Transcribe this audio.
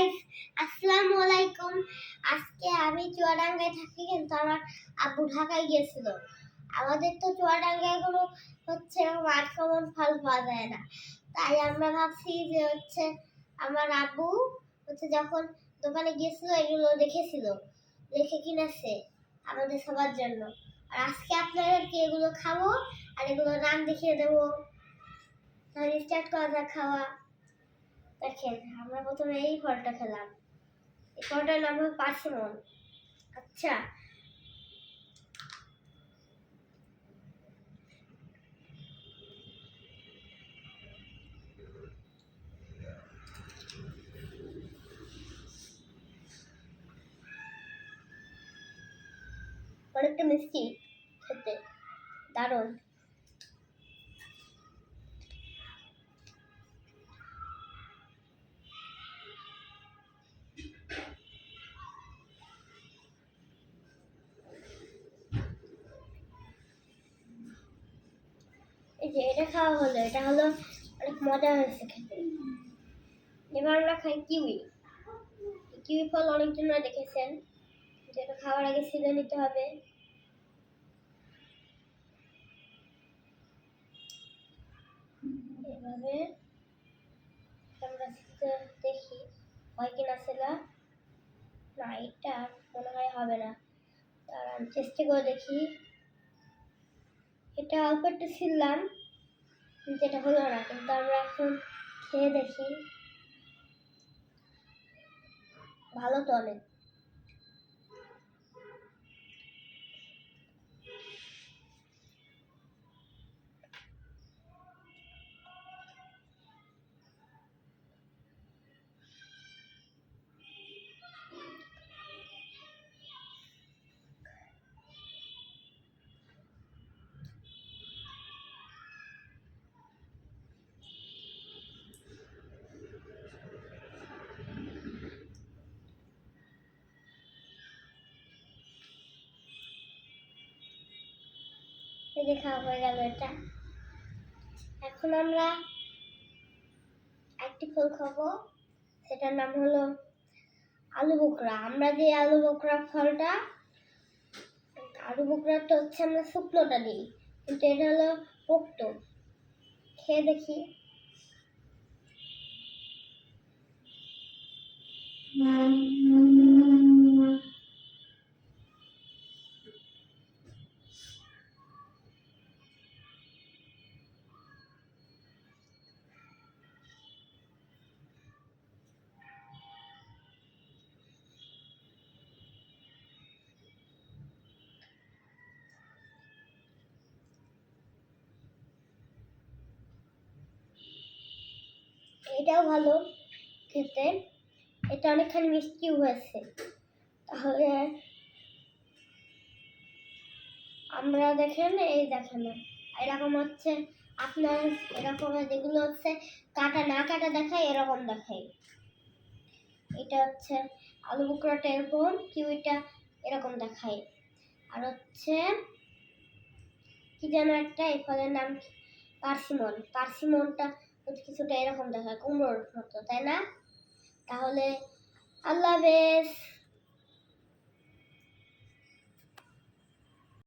Guys, আসসালামু আলাইকুম। আজকে আমি চুয়াডাঙ্গায় থাকি, কিন্তু আমার আব্বু ঢাকায় গিয়েছিল। আমাদের তো চুয়াডাঙ্গায় কোনো আনকমন ফল পাওয়া যায় না, তাই আমরা ভাবছি যে আমার আব্বু যখন দোকানে গিয়েছিল এগুলো দেখেছিল, দেখে কিনেছে আমাদের সবার জন্য। আর আজকে আপনাদেরকে এগুলো খাবো আর এগুলো রান দেখিয়ে দেবো। তাহলে স্টার্ট করা যাক খাওয়া। দেখেন, আমরা প্রথমে এই ফলটা খেলাম। এই ফলটার নাম হলো পার্সিমন। আচ্ছা, অনেকটা মিষ্টি খেতে, দারুণ। এই যে এটা খাওয়া হলো, এটা হলো অনেক মজা হয়েছে খেতে। এবার আমরা খাই কিউই। কিউই ফল অনেকজন দেখেছেন, যেটা খাওয়ার আগে ছিলে নিতে হবে। এভাবে আমরা দেখি হয় কিনা ছিল। না, এটা মনে হয় হবে না, আমি চেষ্টা করে দেখি। এটা অল্প একটু ছিললাম, যেটা হলো না, কিন্তু আমরা এখন খেয়ে দেখি। ভালো তো অনেক। এই যে খাওয়া হয়ে গেল এটা। এখন আমরা একটি ফল খাবো, সেটার নাম হলো আলু বোখরা। আমরা যে আলু বোখরা ফলটা, আলু বোখরাটা আমরা শুকনোটা দিই, কিন্তু এটা হলো পোক্ত। খেয়ে দেখি। এটাও ভালো খেতে, এটা অনেকখানি মিষ্টিও হয়েছে। তাহলে আমরা দেখেন, এই দেখেন এরকম আপনার এরকম যেগুলো কাটা না কাটা দেখায়, এরকম দেখায়। এটা আলু বোখরাটা এরকম, কিউইটা এরকম দেখায়। আর কি যেন একটা, এই ফলের নাম পার্সিমন। পার্সিমনটা কিছুটা এরকম দেখায়, কুমড়োর মতো, তাই না? তাহলে আল্লাহ হাফেজ।